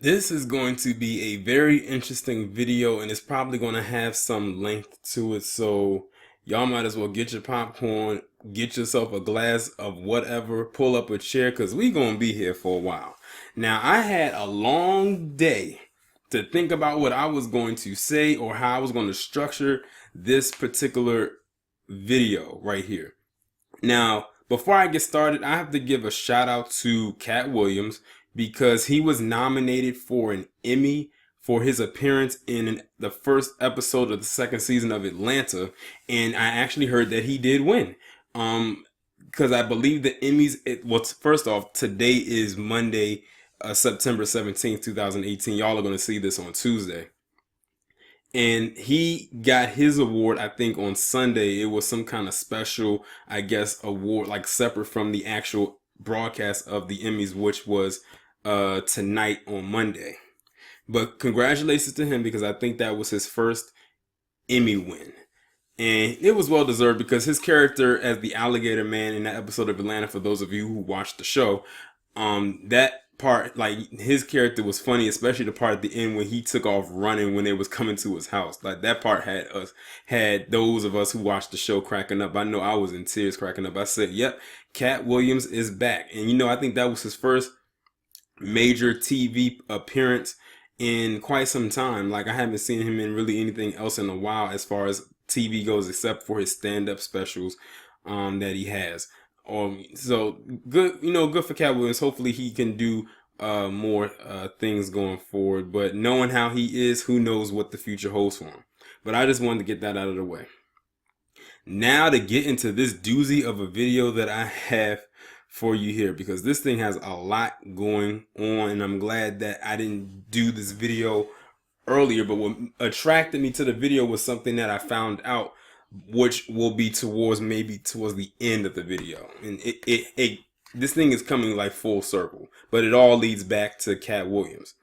This is going to be a very interesting video and it's probably going to have some length to it. So y'all might as well get your popcorn, get yourself a glass of whatever, pull up a chair because we going to be here for a while. Now, I had a long day to think about what I was going to say or how I was going to structure this particular video right here. Now, before I get started, I have to give a shout out to Katt Williams because he was nominated for an Emmy for his appearance in the first episode of the second season of Atlanta, and I actually heard that he did win. Because I believe the Emmys. First off, today is Monday, September 17th, 2018. Y'all are gonna see this on Tuesday. And he got his award, I think, on Sunday. It was some kind of special, I guess, award, like separate from the actual broadcast of the Emmys, which was tonight on Monday. But congratulations to him because I think that was his first Emmy win. And it was well deserved because his character as the alligator man in that episode of Atlanta, for those of you who watched the show, that part, like his character was funny, especially the part at the end when he took off running when they was coming to his house. Like that part had those of us who watched the show cracking up. I know I was in tears cracking up. I said, "Yep, Katt Williams is back." And I think that was his first major TV appearance in quite some time. Like I haven't seen him in really anything else in a while as far as TV goes, except for his stand-up specials that he has. So good, good for Katt Williams. Hopefully he can do more things going forward. But knowing how he is, who knows what the future holds for him. But I just wanted to get that out of the way. Now to get into this doozy of a video that I have for you here, because this thing has a lot going on, and I'm glad that I didn't do this video earlier. But what attracted me to the video was something that I found out, which will be towards the end of the video. And this thing is coming like full circle, but it all leads back to Katt Williams.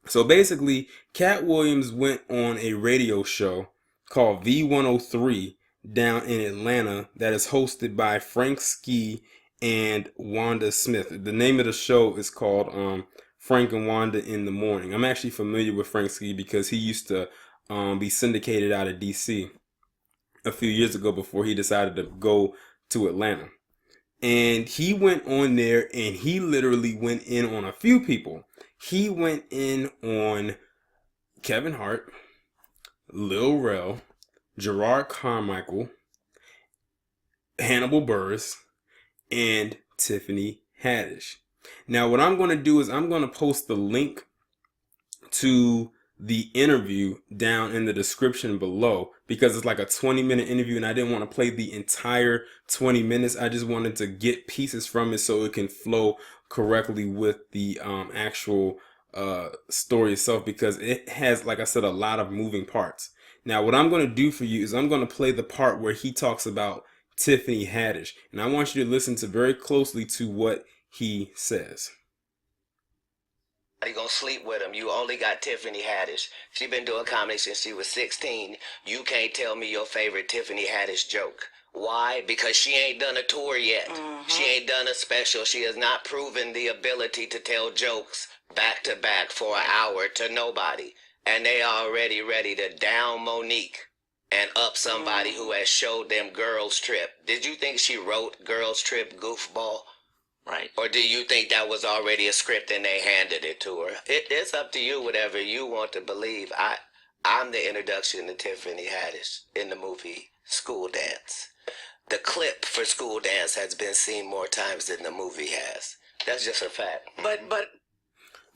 So basically, Katt Williams went on a radio show called V103 down in Atlanta that is hosted by Frank Ski and Wanda Smith. The name of the show is called Frank and Wanda in the Morning. I'm actually familiar with Frank Ski because he used to be syndicated out of DC a few years ago before he decided to go to Atlanta. And he went on there and he literally went in on a few people. He went in on Kevin Hart, Lil Rel, Gerard Carmichael, Hannibal Buress, and Tiffany Haddish. Now what I'm going to do is I'm going to post the link to the interview down in the description below because it's like a 20-minute interview and I didn't want to play the entire 20 minutes. I just wanted to get pieces from it so it can flow correctly with the actual story itself, because it has, like I said, a lot of moving parts. Now what I'm going to do for you is I'm going to play the part where he talks about Tiffany Haddish, and I want you to listen to very closely to what he says. You gonna sleep with him. You only got Tiffany Haddish. She been doing comedy since she was 16. You can't tell me your favorite Tiffany Haddish joke. Why? Because she ain't done a tour yet. She ain't done a special. She has not proven the ability to tell jokes back to back for an hour to nobody. And they already ready to down Monique and up somebody who has showed them Girls Trip. Did you think she wrote Girls Trip, goofball? Right. Or do you think that was already a script and they handed it to her? It's up to you, whatever you want to believe. I'm the introduction to Tiffany Haddish in the movie School Dance. The clip for School Dance has been seen more times than the movie has. That's just a fact. But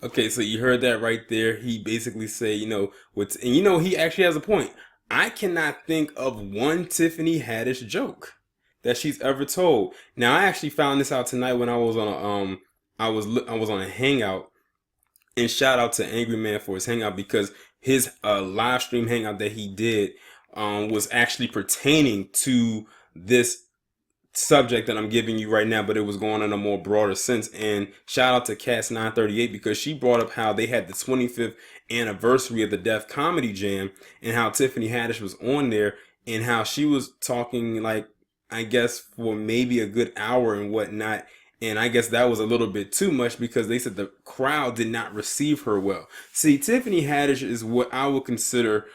Okay, so you heard that right there. He basically said, he actually has a point. I cannot think of one Tiffany Haddish joke that she's ever told. Now I actually found this out tonight when I was on I was on a hangout, and shout out to Angry Man for his hangout because his live stream hangout that he did was actually pertaining to this subject that I'm giving you right now, but it was going in a more broader sense. And shout out to Cass 938 because she brought up how they had the 25th anniversary of the Def Comedy Jam and how Tiffany Haddish was on there and how she was talking, like, I guess for maybe a good hour and whatnot, And I guess that was a little bit too much because they said the crowd did not receive her well. See, Tiffany Haddish is what I would consider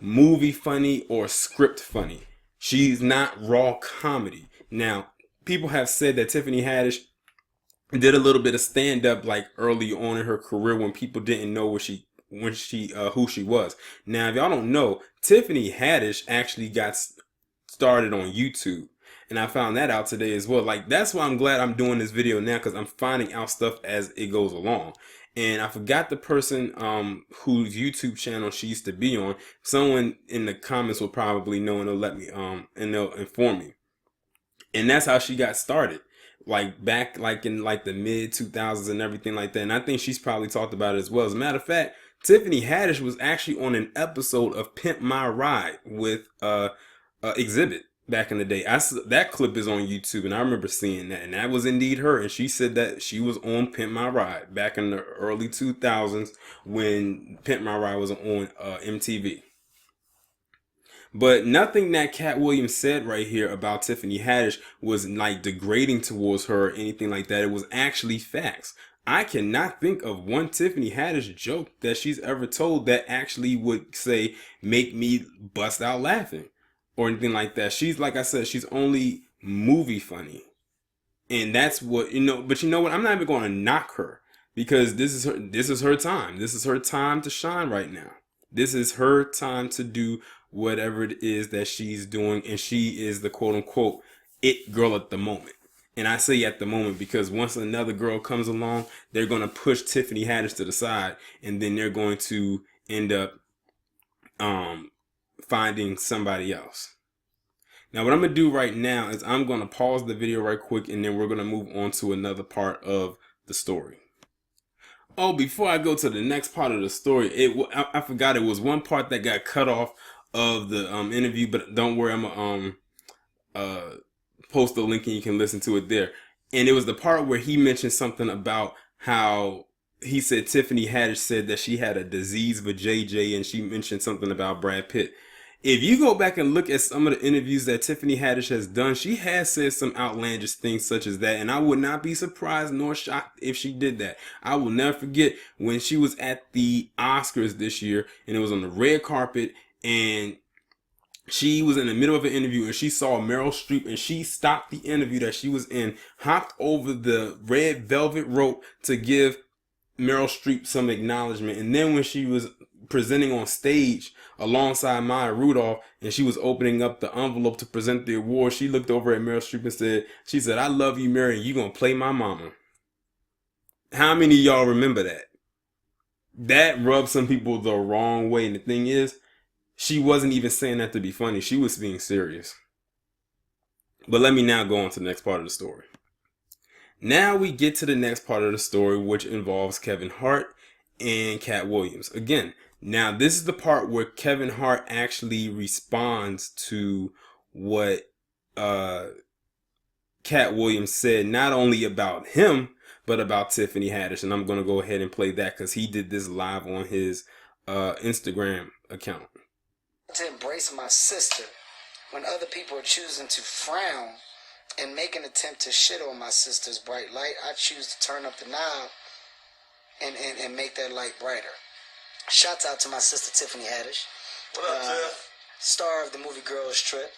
movie funny or script funny. She's not raw comedy. Now, people have said that Tiffany Haddish did a little bit of stand up like early on in her career when people didn't know who she was. Now, if y'all don't know, Tiffany Haddish actually got started on YouTube. And I found that out today as well. Like, that's why I'm glad I'm doing this video now, because I'm finding out stuff as it goes along. And I forgot the person whose YouTube channel she used to be on. Someone in the comments will probably know, and they'll let me and they'll inform me. And that's how she got started, like back like in like the mid 2000s and everything like that. And I think she's probably talked about it as well. As a matter of fact, Tiffany Haddish was actually on an episode of Pimp My Ride with Exhibit back in the day. That clip is on YouTube, and I remember seeing that, and that was indeed her. And she said that she was on Pimp My Ride back in the early 2000s when Pimp My Ride was on MTV. But nothing that Katt Williams said right here about Tiffany Haddish was like degrading towards her or anything like that. It was actually facts. I cannot think of one Tiffany Haddish joke that she's ever told that actually would say, make me bust out laughing or anything like that. She's, like I said, she's only movie funny. And that's what, but you know what? I'm not even going to knock her because this is her time. This is her time to shine right now. This is her time to do whatever it is that she's doing, and she is the quote-unquote it girl at the moment. And I say at the moment because once another girl comes along, they're going to push Tiffany Haddish to the side, and then they're going to end up finding somebody else. Now, what I'm going to do right now is I'm going to pause the video right quick, and then we're going to move on to another part of the story. Oh, before I go to the next part of the story, I forgot it was one part that got cut off of the interview, but don't worry, I'm gonna post the link and you can listen to it there. And it was the part where he mentioned something about how he said Tiffany Haddish said that she had a disease with JJ, and she mentioned something about Brad Pitt. If you go back and look at some of the interviews that Tiffany Haddish has done, she has said some outlandish things such as that. And I would not be surprised nor shocked if she did that. I will never forget when she was at the Oscars this year, and it was on the red carpet, and she was in the middle of an interview, and she saw Meryl Streep, and she stopped the interview that she was in, hopped over the red velvet rope to give Meryl Streep some acknowledgement. And then when she was presenting on stage alongside Maya Rudolph, and she was opening up the envelope to present the award, she looked over at Meryl Streep and said, I love you, Mary, and you gonna play my mama. How many of y'all remember that? That rubbed some people the wrong way. And the thing is, she wasn't even saying that to be funny. She was being serious. But let me now go on to the next part of the story. Now we get to the next part of the story, which involves Kevin Hart and Katt Williams. Again, now this is the part where Kevin Hart actually responds to what Katt Williams said, not only about him, but about Tiffany Haddish. And I'm going to go ahead and play that because he did this live on his Instagram account. To embrace my sister when other people are choosing to frown and make an attempt to shit on my sister's bright light. I choose to turn up the knob and make that light brighter. Shouts out to my sister Tiffany Haddish. What up, Jeff? Star of the movie Girls Trip.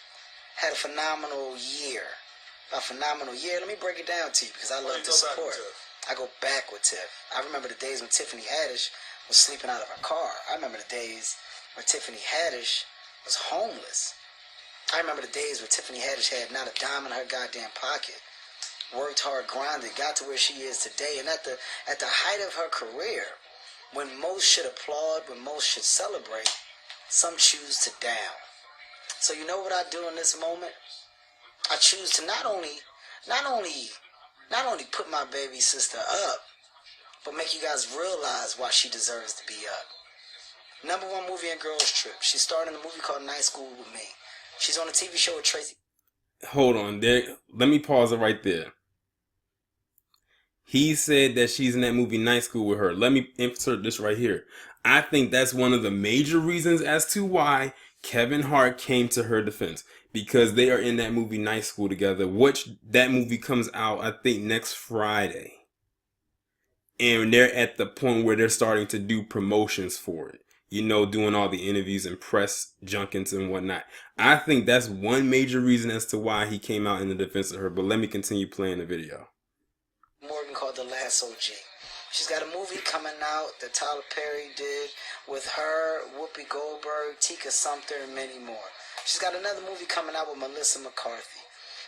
Had a phenomenal year. Let me break it down to you because I love the support. I go back with Tiff. I remember the days when Tiffany Haddish was sleeping out of her car. I remember the days where Tiffany Haddish was homeless. I remember the days where Tiffany Haddish had not a dime in her goddamn pocket. Worked hard, grinded, got to where she is today. And at the height of her career, when most should applaud, when most should celebrate, some choose to down. So you know what I do in this moment? I choose to not only put my baby sister up, but make you guys realize why she deserves to be up. #1 movie in Girls Trip. She starred in a movie called Night School with me. She's on a TV show with Tracy. Hold on there. Let me pause it right there. He said that she's in that movie Night School with her. Let me insert this right here. I think that's one of the major reasons as to why Kevin Hart came to her defense. because they are in that movie Night School together, which that movie comes out, I think, next Friday. And they're at the point where they're starting to do promotions for it. You know, doing all the interviews and press junkets and whatnot. I think that's one major reason as to why he came out in the defense of her. But let me continue playing the video. Morgan called The Last OG. She's got a movie coming out that Tyler Perry did with her, Whoopi Goldberg, Tika Sumpter, and many more. She's got another movie coming out with Melissa McCarthy.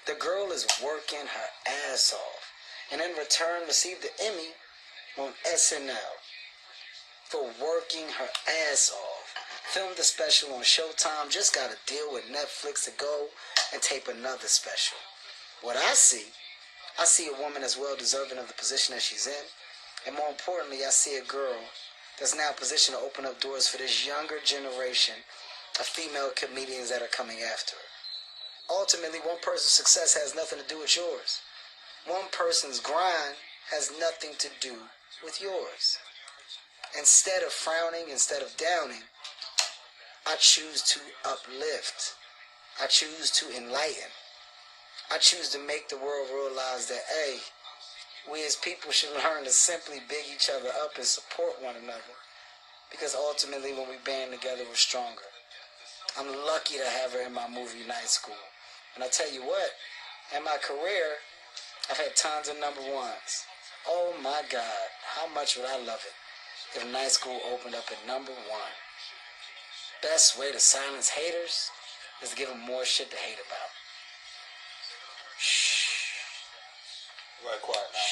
The girl is working her ass off, and in return received the Emmy on SNL for working her ass off. Filmed a special on Showtime, just got a deal with Netflix to go and tape another special. What I see a woman that's well deserving of the position that she's in, and more importantly, I see a girl that's now positioned to open up doors for this younger generation of female comedians that are coming after her. Ultimately, one person's success has nothing to do with yours. One person's grind has nothing to do with yours. Instead of frowning, instead of downing, I choose to uplift. I choose to enlighten. I choose to make the world realize that, hey, we as people should learn to simply big each other up and support one another. Because ultimately, when we band together, we're stronger. I'm lucky to have her in my movie Night School. And I tell you what, in my career, I've had tons of number ones. Oh my God, how much would I love it if Night School opened up at number one? Best way to silence haters is to give them more shit to hate about. Shh. Everybody quiet now.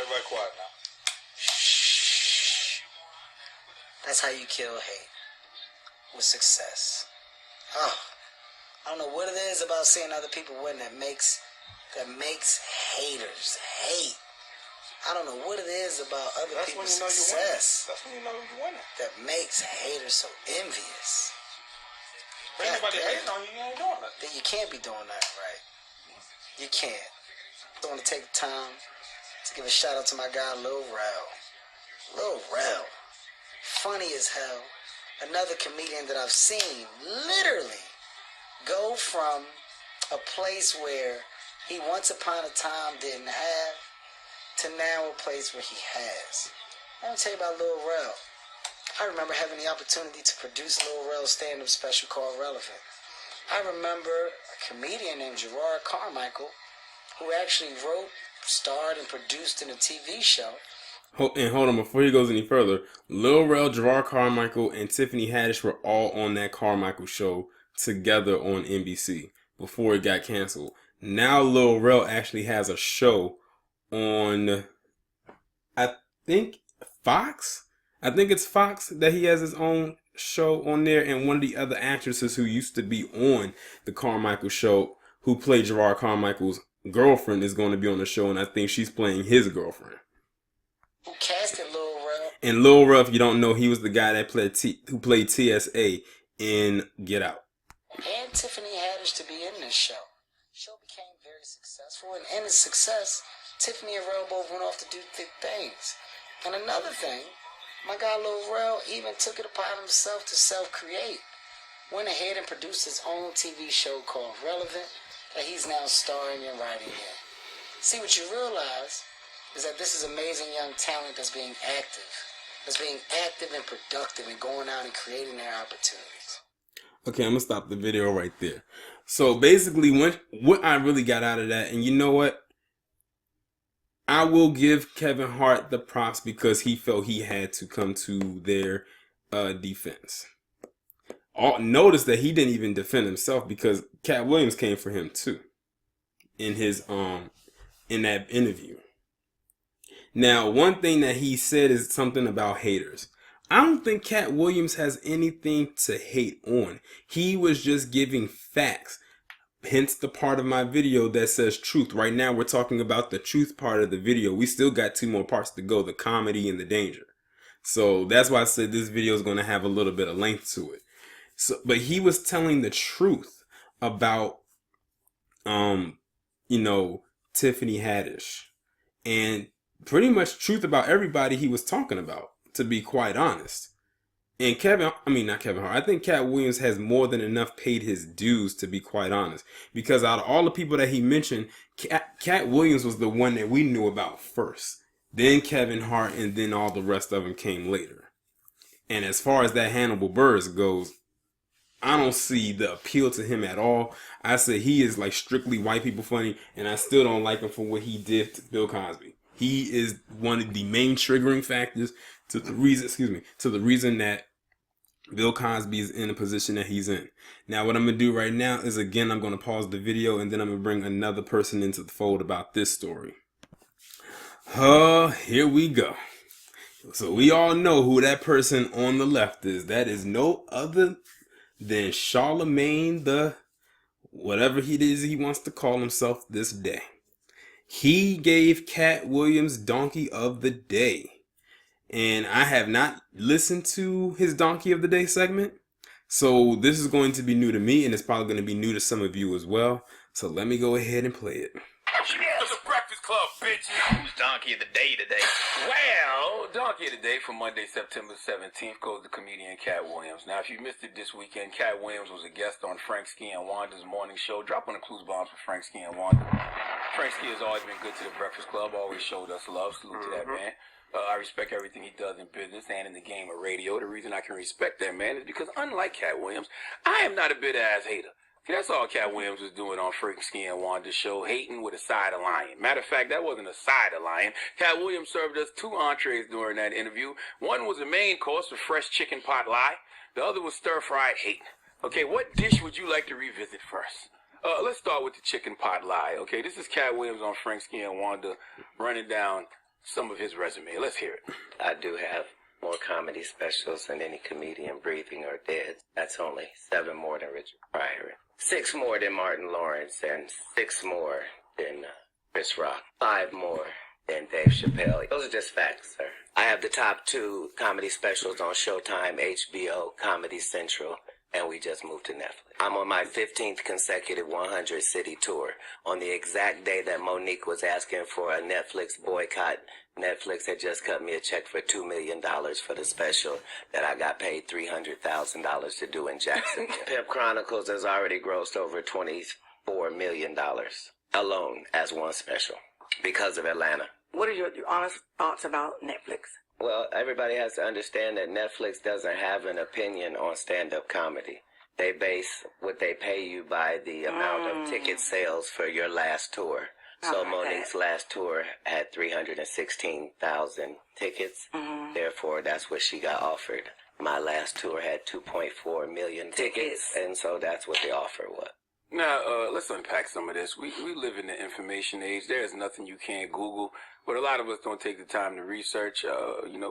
Everybody quiet now. Shh. That's how you kill hate. With success. Oh, I don't know what it is about seeing other people win that makes haters hate. I don't know what it is about other people's success. That's when you know you're winning. That makes haters so envious. If ain't nobody hating on you, you ain't doing nothing. Then you can't be doing that right. You can't. I want to take the time to give a shout out to my guy Lil Rel. Lil Rel. Funny as hell. Another comedian that I've seen literally go from a place where he once upon a time didn't have to now a place where he has. I'm going to tell you about Lil Rel. I remember having the opportunity to produce Lil Rel's stand-up special called Relevant. I remember a comedian named Gerard Carmichael who actually wrote, starred, and produced in a TV show. And hold on, before he goes any further, Lil Rel, Gerard Carmichael, and Tiffany Haddish were all on that Carmichael show together on NBC before it got canceled. Now Lil Rel actually has a show on, I think, Fox? I think it's Fox that he has his own show on there, and one of the other actresses who used to be on the Carmichael show, who played Gerard Carmichael's girlfriend, is going to be on the show, and I think she's playing his girlfriend. Who casted Lil Rel? And Lil Rel, if you don't know, he was the guy that played who played TSA in Get Out. And Tiffany Haddish to be in this show. The show became very successful, and in its success, Tiffany and Rel both went off to do big things. And another thing, my guy Lil Rel even took it upon himself to self-create. Went ahead and produced his own TV show called Relevant that he's now starring and writing in. See, what you realize is that this is amazing young talent that's being active and productive and going out and creating their opportunities. Okay, I'm going to stop the video right there. So basically, what I really got out of that, and you know what? I will give Kevin Hart the props because he felt he had to come to their defense. Notice that he didn't even defend himself because Katt Williams came for him too in his in that interview. Now, one thing that he said is something about haters. I don't think Katt Williams has anything to hate on. He was just giving facts. Hence the part of my video that says truth. Right now we're talking about the truth part of the video. We still got 2 more parts to go, the comedy and the danger. So that's why I said this video is going to have a little bit of length to it. So, but he was telling the truth about, Tiffany Haddish, and pretty much truth about everybody he was talking about, to be quite honest. And not Kevin Hart. I think Katt Williams has more than enough paid his dues, to be quite honest. Because out of all the people that he mentioned, Katt Williams was the one that we knew about first. Then Kevin Hart, and then all the rest of them came later. And as far as that Hannibal Buress goes, I don't see the appeal to him at all. I say he is like strictly white people funny, and I still don't like him for what he did to Bill Cosby. He is one of the main triggering factors to the reason that Bill Cosby is in the position that he's in. Now, what I'm going to do right now is, again, I'm going to pause the video, and then I'm going to bring another person into the fold about this story. Here we go. So we all know who that person on the left is. That is no other than Charlemagne the whatever he is he wants to call himself this day. He gave Katt Williams Donkey of the Day. And I have not listened to his Donkey of the Day segment. So this is going to be new to me, and it's probably going to be new to some of you as well. So let me go ahead and play it. Yes. The Breakfast Club, bitches. Who's Donkey of the Day today? Well, Donkey of the Day for Monday, September 17th goes to comedian Katt Williams. Now, if you missed it this weekend, Katt Williams was a guest on Frank Ski and Wanda's morning show. Drop on the clues bombs for Frank Ski and Wanda. Frank Ski has always been good to the Breakfast Club, always showed us love. Salute to that man. I respect everything he does in business and in the game of radio. The reason I can respect that man is because, unlike Katt Williams, I am not a bitter-ass hater. See, that's all Katt Williams was doing on Frank Ski and Wanda's show, hating with a side of lion. Matter of fact, that wasn't a side of lion. Katt Williams served us 2 entrees during that interview. One was a main course with fresh chicken pot lie. The other was stir-fried hate. Okay, what dish would you like to revisit first? Let's start with the chicken pot lie. Okay, this is Katt Williams on Frank Ski and Wanda running down some of his resume. Let's hear it. I do have more comedy specials than any comedian breathing or dead. That's only 7 more than Richard Pryor, 6 more than Martin Lawrence, and 6 more than Chris Rock, 5 more than Dave Chappelle. Those are just facts, sir. I have the top 2 comedy specials on Showtime, HBO, Comedy Central, and we just moved to Netflix. I'm on my 15th consecutive 100 city tour. On the exact day that Monique was asking for a Netflix boycott, Netflix had just cut me a check for $2 million for the special that I got paid $300,000 to do in Jacksonville. Pimp Chronicles has already grossed over $24 million alone as one special because of Atlanta. What are your honest thoughts about Netflix? Well, everybody has to understand that Netflix doesn't have an opinion on stand-up comedy. They base what they pay you by the amount of ticket sales for your last tour. So Monique's last tour had 316,000 tickets. Therefore, that's what she got offered. My last tour had 2.4 million tickets, and so that's what the offer was. Now, let's unpack some of this. We live in the information age. There's nothing you can't Google, but a lot of us don't take the time to research.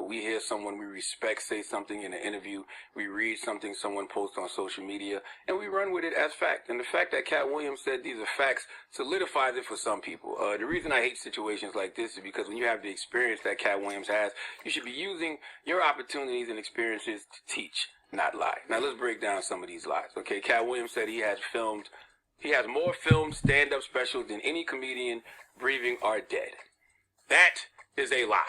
We hear someone we respect say something in an interview. We read something someone posts on social media, and we run with it as fact. And the fact that Katt Williams said these are facts solidifies it for some people. The reason I hate situations like this is because when you have the experience that Katt Williams has, you should be using your opportunities and experiences to teach, not lie. Now, let's break down some of these lies. Okay, Katt Williams said he has more filmed stand-up specials than any comedian breathing or dead. That is a lie.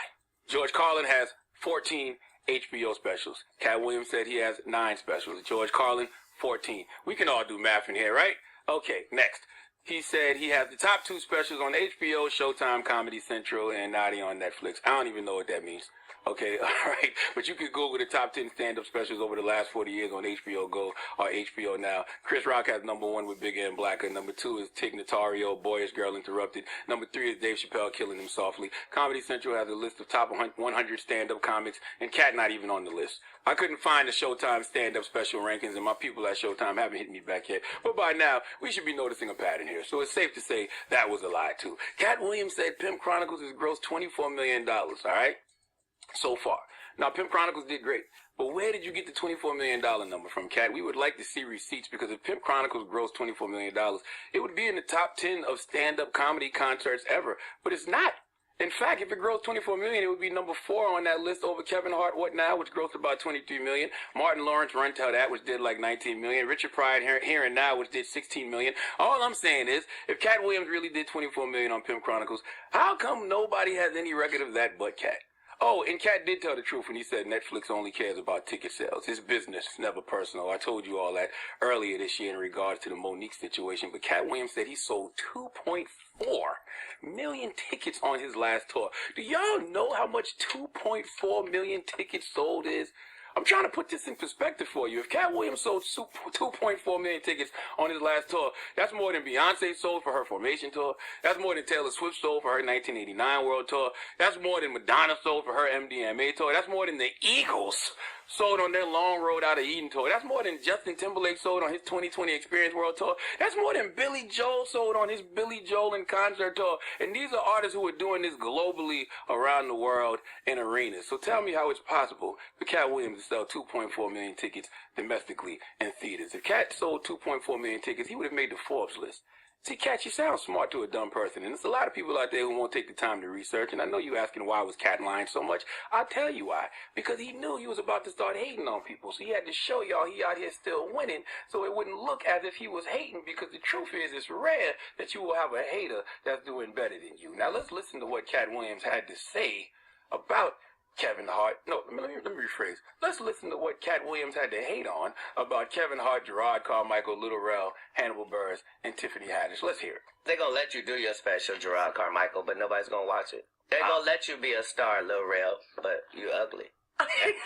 George Carlin has 14 HBO specials. Katt Williams said he has 9 specials. George Carlin, 14. We can all do math in here, right? Okay, next. He said he has the top 2 specials on HBO, Showtime, Comedy Central, and Naughty on Netflix. I don't even know what that means. Okay, all right. But you can Google the top 10 stand-up specials over the last 40 years on HBO Go or HBO Now. Chris Rock has number 1 with Bigger and Blacker. Number 2 is Tig Notario, Boyish Girl Interrupted. Number 3 is Dave Chappelle, Killing Him Softly. Comedy Central has a list of top 100 stand-up comics, and Katt not even on the list. I couldn't find the Showtime stand-up special rankings, and my people at Showtime haven't hit me back yet. But by now, we should be noticing a pattern here. So it's safe to say that was a lie, too. Katt Williams said Pimp Chronicles has grossed $24 million, all right? So far. Now, Pimp Chronicles did great, but where did you get the $24 million number from, Katt? We would like to see receipts, because if Pimp Chronicles grossed $24 million, it would be in the top 10 of stand-up comedy concerts ever, but it's not. In fact, if it grossed $24 million, it would be number 4 on that list over Kevin Hart, What Now, which grossed about $23 million. Martin Lawrence, Run Tell That, which did like $19 million. Richard Pryor, Here and Now, which did $16 million. All I'm saying is, if Katt Williams really did $24 million on Pimp Chronicles, how come nobody has any record of that but Katt? Oh, and Katt did tell the truth when he said Netflix only cares about ticket sales. It's business, never personal. I told you all that earlier this year in regards to the Monique situation. But Katt Williams said he sold 2.4 million tickets on his last tour. Do y'all know how much 2.4 million tickets sold is? I'm trying to put this in perspective for you. If Katt Williams sold 2.4 million tickets on his last tour, that's more than Beyonce sold for her Formation tour. That's more than Taylor Swift sold for her 1989 World Tour. That's more than Madonna sold for her MDMA tour. That's more than the Eagles sold on their Long Road Out of Eden tour. That's more than Justin Timberlake sold on his 2020 Experience World Tour. That's more than Billy Joel sold on his Billy Joel in Concert tour. And these are artists who are doing this globally around the world in arenas. So tell me how it's possible for Katt Williams to sell 2.4 million tickets domestically in theaters. If Katt sold 2.4 million tickets, he would have made the Forbes list. See, Katt, you sound smart to a dumb person, and there's a lot of people out there who won't take the time to research, and I know you asking why was Katt lying so much. I'll tell you why. Because he knew he was about to start hating on people, so he had to show y'all he out here still winning, so it wouldn't look as if he was hating, because the truth is, it's rare that you will have a hater that's doing better than you. Now, let's listen to what Katt Williams had to say about Kevin Hart. No, let me rephrase. Let's listen to what Katt Williams had to hate on about Kevin Hart, Gerard Carmichael, Lil Rel, Hannibal Buress, and Tiffany Haddish. Let's hear it. They're going to let you do your special, Gerard Carmichael, but nobody's going to watch it. They're going to let you be a star, Lil Rel, but you ugly.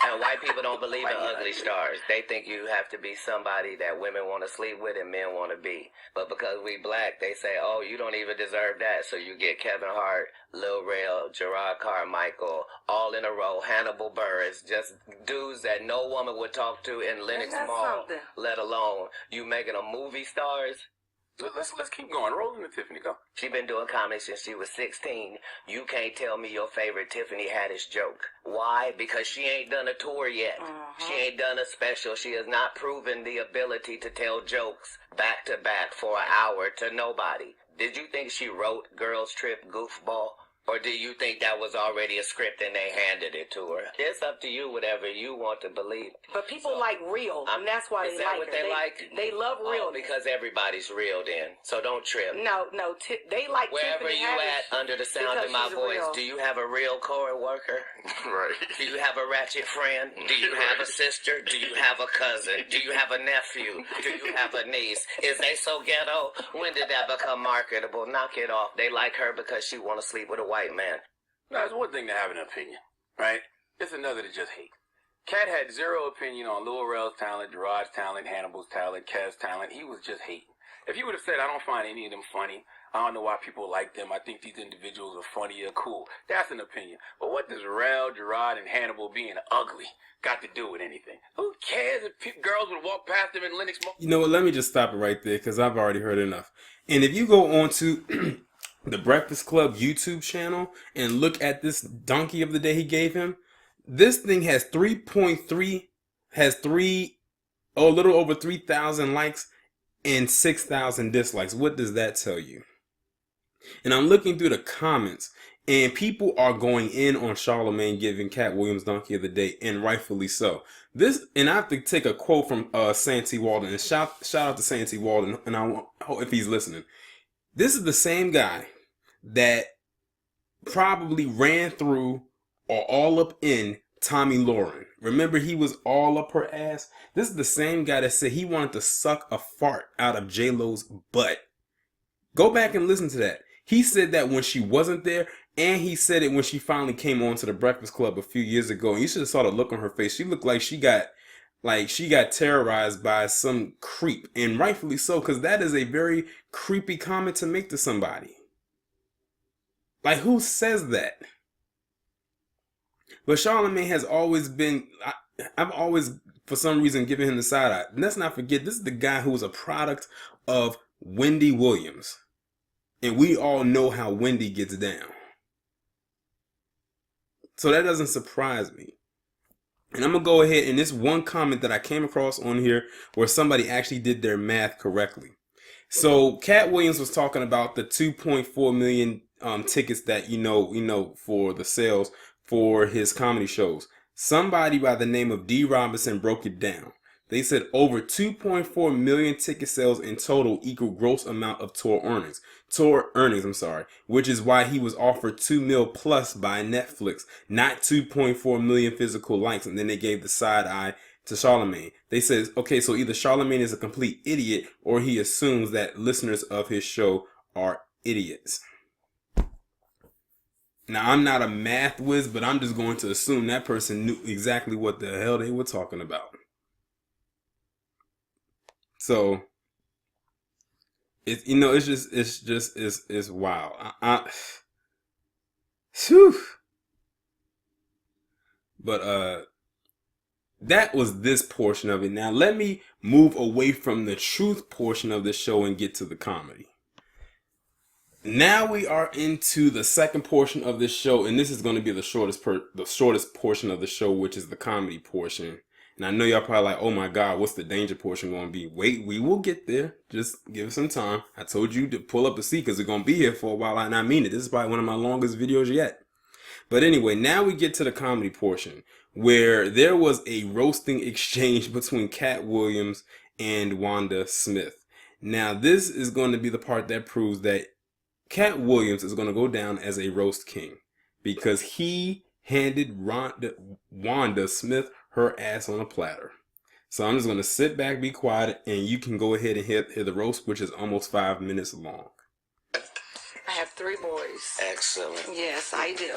And white people don't believe in ugly stars. They think you have to be somebody that women want to sleep with and men want to be. But because we black, they say, oh, you don't even deserve that. So you get Kevin Hart, Lil Rel, Gerard Carmichael, all in a row, Hannibal Buress, just dudes that no woman would talk to in Lenox Mall, let alone you making them movie stars. Let's keep going. Roll into Tiffany, go. She been doing comedy since she was 16. You can't tell me your favorite Tiffany Haddish joke. Why? Because she ain't done a tour yet. She ain't done a special. She has not proven the ability to tell jokes back to back for an hour to nobody. Did you think she wrote Girls Trip Goofball? Or do you think that was already a script and they handed it to her? It's up to you, whatever you want to believe. But people like real, and that's why is that what they like? They love real. Because everybody's real then. So don't trip. No, they like wherever Tiffany you Haddish at under the sound of my voice, real. do you have a real co-worker? Right. Do you have a ratchet friend? Do you have a sister? Do you have a cousin? Do you have a nephew? Do you have a niece? Is they so ghetto? When did that become marketable? Knock it off. They like her because she want to sleep with a white man. Now, it's one thing to have an opinion, right? It's another to just hate. Katt had zero opinion on Lil Rel's talent, Gerard's talent, Hannibal's talent, Kev's talent. He was just hating. If he would have said, I don't find any of them funny, I don't know why people like them, I think these individuals are funny or cool, that's an opinion. But what does Rel, Gerard, and Hannibal being ugly got to do with anything? Who cares if girls would walk past them in Lenox Mall? You know what? Let me just stop it right there because I've already heard enough. And if you go on to the Breakfast Club YouTube channel and look at this donkey of the day he gave him, this thing has 3.3, a little over 3,000 likes and 6,000 dislikes. What does that tell you? And I'm looking through the comments, and people are going in on Charlamagne giving Katt Williams Donkey of the Day, and rightfully so. And I have to take a quote from Santi Walden, and shout out to Santi Walden, and I hope if he's listening. This is the same guy that probably ran through or all up in Tommy Lauren. Remember, he was all up her ass. This is the same guy that said he wanted to suck a fart out of J-Lo's butt. Go back and listen to that. He said that when she wasn't there, and he said it when she finally came on to the Breakfast Club a few years ago. And you should have saw the look on her face. She looked like she got terrorized by some creep, and rightfully so, because that is a very creepy comment to make to somebody. Like, who says that? But Charlamagne has always been, I've always, for some reason, given him the side eye. And let's not forget, this is the guy who was a product of Wendy Williams. And we all know how Wendy gets down. So that doesn't surprise me. And I'm going to go ahead, and this one comment that I came across on here where somebody actually did their math correctly. So Katt Williams was talking about the 2.4 million tickets that, you know, for the sales for his comedy shows. Somebody by the name of D. Robinson broke it down. They said over 2.4 million ticket sales in total equal gross amount of tour earnings. Which is why he was offered $2 million plus by Netflix, not 2.4 million physical likes. And then they gave the side eye to Charlemagne. They said, okay, so either Charlemagne is a complete idiot or he assumes that listeners of his show are idiots. Now, I'm not a math whiz, but I'm just going to assume that person knew exactly what the hell they were talking about. So, it's wild. Whew. But, that was this portion of it. Now, let me move away from the truth portion of the show and get to the comedy. Now we are into the second portion of this show, and this is going to be the shortest portion of the show, which is the comedy portion. And I know y'all probably like, oh my God, what's the danger portion going to be? Wait, we will get there. Just give it some time. I told you to pull up a seat because we're going to be here for a while, and I mean it. This is probably one of my longest videos yet. But anyway, now we get to the comedy portion, where there was a roasting exchange between Katt Williams and Wanda Smith. Now, this is going to be the part that proves that Katt Williams is going to go down as a roast king, because he handed Wanda Smith her ass on a platter. So I'm just going to sit back, be quiet, and you can go ahead and hear the roast, which is almost 5 minutes long. I have 3 boys. Excellent. Yes, I do.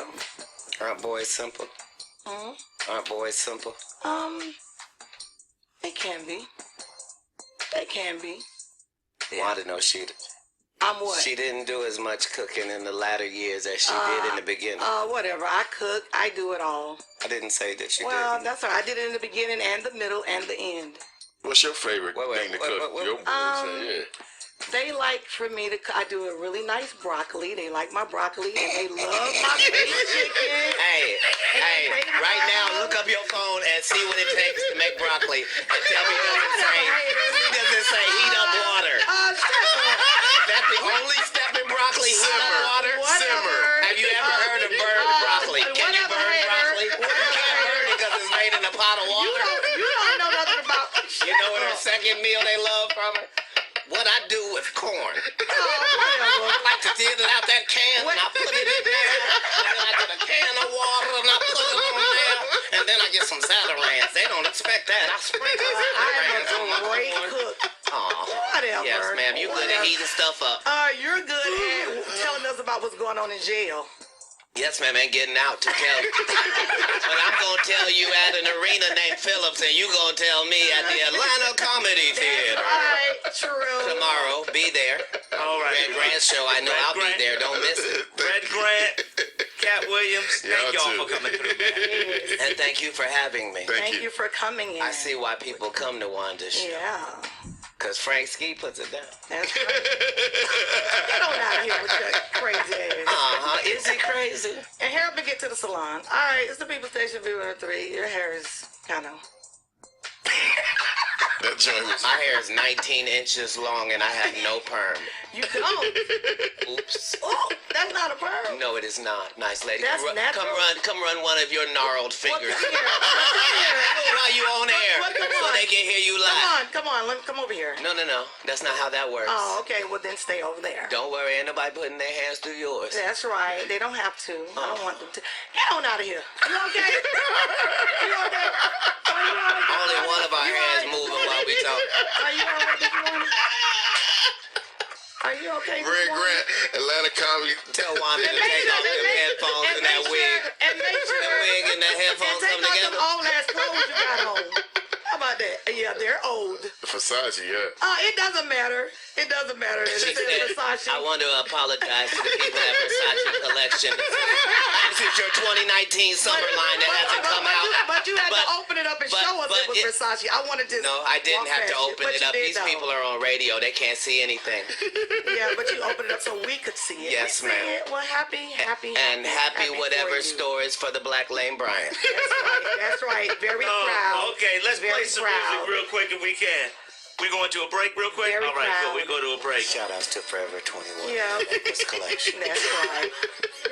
Aren't boys simple? Aren't boys simple? They can be. They can be. Wanda knows she I'm what? She didn't do as much cooking in the latter years as she did in the beginning. Whatever. I cook. I do it all. I didn't say that she Well, didn't. that's all right. I did it in the beginning and the middle and the end. What's your favorite thing to cook? Your boys say, They like for me to. I do a really nice broccoli. They like my broccoli and they love my baked chicken. Hey, right now, look up your phone and see what it takes to make broccoli. And tell me, does it say heat up water? That's the only step in broccoli. Heat up water, simmer. Have you ever heard of burned broccoli? Can you burn broccoli? You can't burn it because it's made in a pot of water. You don't know nothing about. You know what her second meal they love from her? What I do with corn. I like to dig it out that can and I put it in there. And then I get a can of water and I put it on there. And then I get some Zatarain's. They don't expect that. I sprinkle Zatarain's on my Great corn. cook. Aw. Whatever. Yes, ma'am. You good at heating stuff up. You're good at telling us about what's going on in jail. Yes, ma'am, ain't getting out to tell you. But I'm going to tell you at an arena named Phillips, and you going to tell me at the Atlanta Comedy Theater. Right, true. Tomorrow, be there. All right. Red Grant show, I know I'll be there. Don't miss it. Red Grant, Katt Williams, thank y'all for coming through. And thank you for having me. Thank you for coming in. I see why people come to Wanda's show. Yeah. Because Frank Ski puts it down. That's right. Get on out of here with your crazy ass. Is he crazy? And help me get to the salon. All right, it's the People Station V103. Your hair is kind of. That joint was. My hair is 19 inches long and I have no perm. You don't. Oops. Oh, that's not a perm. No, it is not. Nice lady. That's natural. Come run one of your gnarled fingers. What's here? While you on air, Come so on. they can hear you live. Come on. Let me come over here. No. That's not how that works. Oh, okay. Well, then stay over there. Don't worry, ain't nobody putting their hands through yours. That's right. They don't have to. I don't want them to. Get on out of here. You okay? You okay? Only one of our hands moving while we talk. Are you all right this morning? Are you okay? Red Grant, Atlanta Comedy. Tell Wanda to take off them headphones and that wig. And make sure The wig and the headphones take come off together. them old ass clothes you got on. How about that? Yeah, they're old. Versace, yeah. It doesn't matter. It doesn't matter. It's She still said, Versace. I want to apologize to the people at Versace Collection. This is your 2019 summer line that hasn't come out. But you had to open it up and show us it was Versace. I wanted to. No, I didn't walk have to past open but it you up. did, These though. people are on radio. They can't see anything. Yeah, but you opened it up so we could see it. Yes, We see ma'am. it. Well, happy whatever for you. store is for the Black Lane Bryant. That's right. Very proud. Okay, let's Very play some proud. music real quick if we can. We going to a break real quick? Very All right, proud. cool. We go to a break. Shout outs to Forever 21. Yeah. This collection. That's right.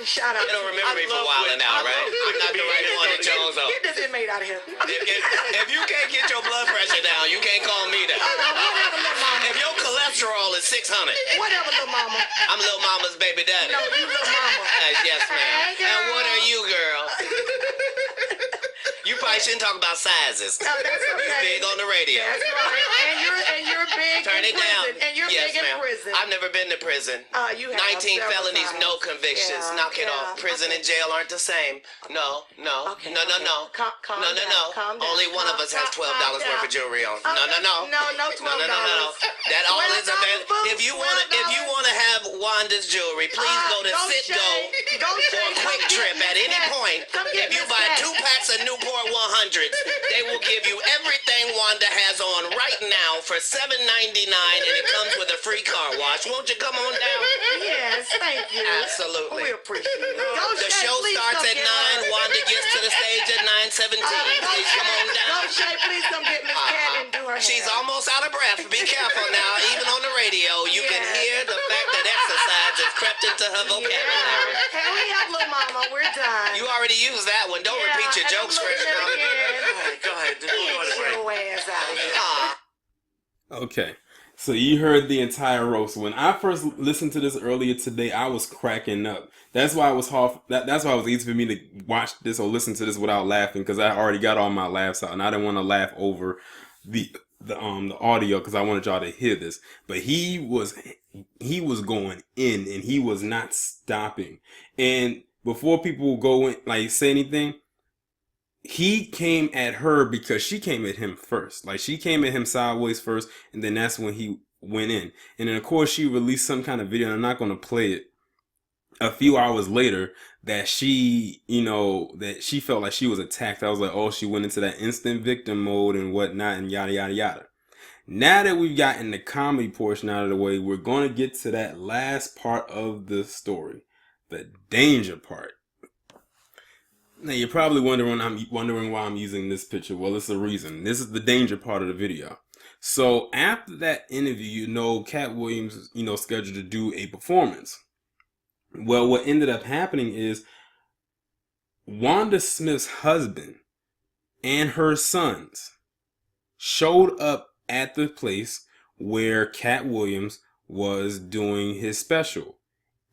Shout out. You don't to remember me from Wildin' Out, right? I'm not the right one to Jones on. Get this inmate out of here. If you can't get your blood pressure down, you 600. Whatever, little mama. I'm Lil Mama's baby daddy. No, you little mama. Yes, ma'am. Hey, girl. And what are you, girl? You probably shouldn't talk about sizes. No, that's You okay. big on the radio. That's right. And you're big Turn in it down. prison. And you're Yes, big in ma'am. prison. I've never been to prison. You have 19 several felonies, times. no convictions. Yeah, Knock it yeah. off. Prison and jail aren't the same. No. Okay, No. Calm No. down. Calm down. Only one of us has $12 worth of jewelry on. No. No, $12. No. That all is available. If you wanna have Wanda's jewelry, please go to Citgo for a quick trip at any point. If you buy 2 packs of Newport 100s, they will give you everything Wanda has on right now for $7.99, and it comes with a free car wash. Won't you come on down? Yes, thank you. Absolutely. We appreciate it. The show starts at 9. Wanda gets to the stage at 9:17. Please come on down. Go, Shay, please come get Miss Cat and do her hair. She's almost out of breath. Be careful now. Even on the radio, you can hear the fact that exercise has crept into her vocabulary. Hey, we up, little mama. We're done. You already used that one. Don't repeat your jokes, fresh Go ahead. Get your ass out of here. Okay, so you heard the entire roast. When I first listened to this earlier today, I was cracking up. That's why it was hard. That's why it was easy for me to watch this or listen to this without laughing, because I already got all my laughs out, and I didn't want to laugh over the audio because I wanted y'all to hear this. But he was going in, and he was not stopping. And before people go in, like, say anything, he came at her because she came at him first. Like, she came at him sideways first, and then that's when he went in. And then, of course, she released some kind of video, and I'm not going to play it, a few hours later, that she, that she felt like she was attacked. I was like, oh, she went into that instant victim mode and whatnot, and yada, yada, yada. Now that we've gotten the comedy portion out of the way, we're going to get to that last part of the story, the danger part. Now, you're probably wondering why I'm using this picture. Well, it's a reason. This is the danger part of the video. So after that interview, Katt Williams, scheduled to do a performance. Well, what ended up happening is Wanda Smith's husband and her sons showed up at the place where Katt Williams was doing his special.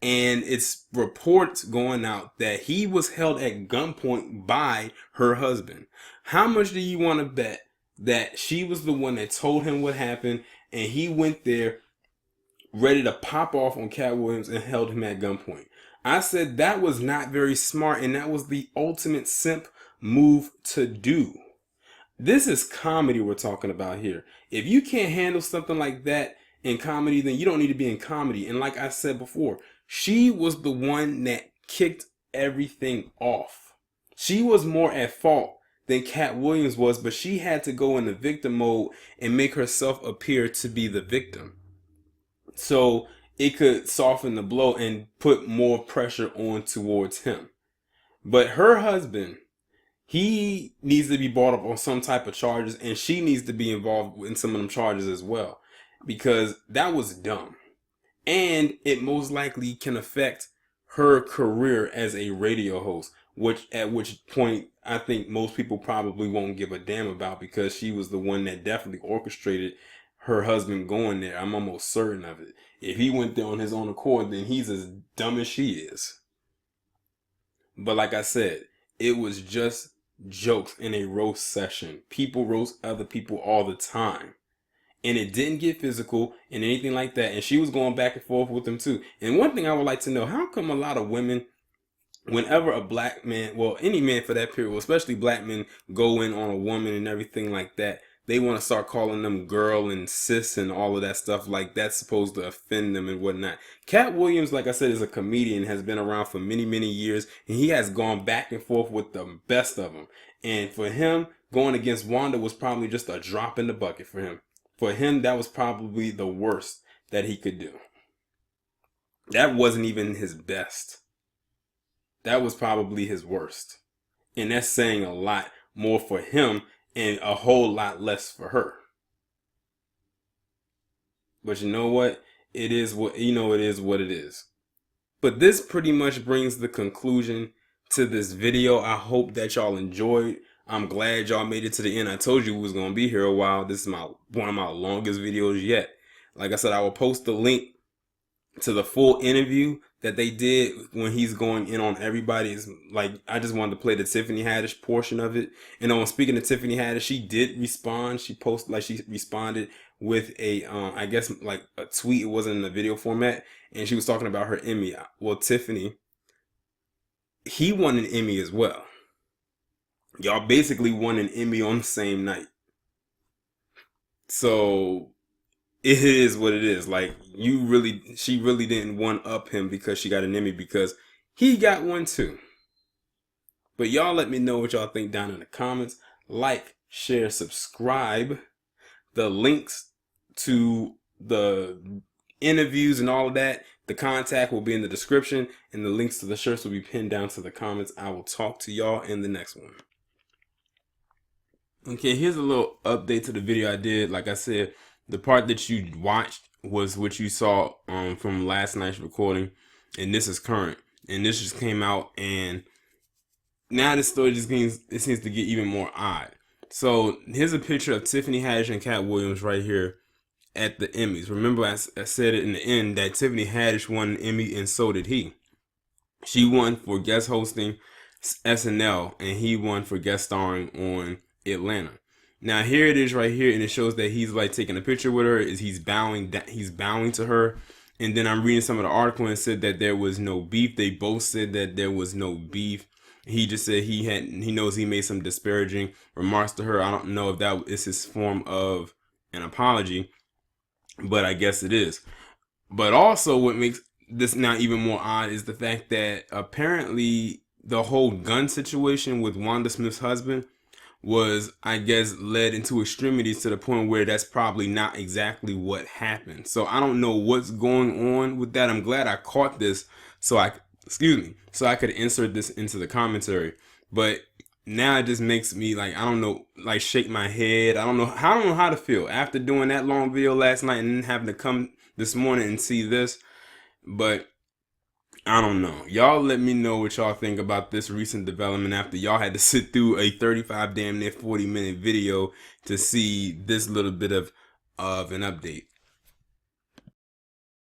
And it's reports going out that he was held at gunpoint by her husband. How much do you want to bet that she was the one that told him what happened, and he went there ready to pop off on Katt Williams and held him at gunpoint? I said that was not very smart, and that was the ultimate simp move to do. This is comedy we're talking about here. If you can't handle something like that in comedy, then you don't need to be in comedy. And like I said before, she was the one that kicked everything off. She was more at fault than Katt Williams was, but she had to go into victim mode and make herself appear to be the victim, so it could soften the blow and put more pressure on towards him. But her husband, he needs to be brought up on some type of charges, and she needs to be involved in some of them charges as well, because that was dumb. And it most likely can affect her career as a radio host, at which point I think most people probably won't give a damn about, because she was the one that definitely orchestrated her husband going there. I'm almost certain of it. If he went there on his own accord, then he's as dumb as she is. But like I said, it was just jokes in a roast session. People roast other people all the time. And it didn't get physical and anything like that. And she was going back and forth with them too. And one thing I would like to know, how come a lot of women, whenever a black man, well, any man for that period, especially black men, go in on a woman and everything like that, they want to start calling them girl and sis and all of that stuff, like that's supposed to offend them and whatnot. Katt Williams, like I said, is a comedian, has been around for many, many years, and he has gone back and forth with the best of them. And for him, going against Wanda was probably just a drop in the bucket for him. For him, that was probably the worst that he could do. That wasn't even his best. That was probably his worst. And that's saying a lot more for him and a whole lot less for her. But you know what? It is what it is. But this pretty much brings the conclusion to this video. I hope that y'all enjoyed. I'm glad y'all made it to the end. I told you we was going to be here a while. This is one of my longest videos yet. Like I said, I will post the link to the full interview that they did when he's going in on everybody. Is like, I just wanted to play the Tiffany Haddish portion of it. And speaking of Tiffany Haddish, she did respond. She responded with a I guess like a tweet. It wasn't in the video format, and she was talking about her Emmy. Well, Tiffany, he won an Emmy as well. Y'all basically won an Emmy on the same night. So it is what it is. Like, she really didn't one up him because she got an Emmy, because he got one too. But y'all let me know what y'all think down in the comments. Like, share, subscribe. The links to the interviews and all of that, the contact will be in the description, and the links to the shirts will be pinned down to the comments. I will talk to y'all in the next one. Okay, here's a little update to the video I did. Like I said, the part that you watched was what you saw from last night's recording, and this is current. And this just came out, and now this story seems to get even more odd. So here's a picture of Tiffany Haddish and Katt Williams right here at the Emmys. Remember, I said it in the end that Tiffany Haddish won an Emmy, and so did he. She won for guest hosting SNL, and he won for guest starring on Atlanta. Now here it is right here, and it shows that he's like taking a picture with her. He's bowing to her. And then I'm reading some of the article, and it said that there was no beef. They both said that there was no beef. He just said he knows he made some disparaging remarks to her. I don't know if that is his form of an apology, but I guess it is. But also what makes this now even more odd is the fact that apparently the whole gun situation with Wanda Smith's husband was, I guess, led into extremities to the point where that's probably not exactly what happened. So I don't know what's going on with that. I'm glad I caught this so I could insert this into the commentary. But now it just makes me, like, I don't know, like, shake my head. I don't know how to feel after doing that long video last night and then having to come this morning and see this. But I don't know. Y'all let me know what y'all think about this recent development after y'all had to sit through a 35 damn near 40-minute video to see this little bit of an update.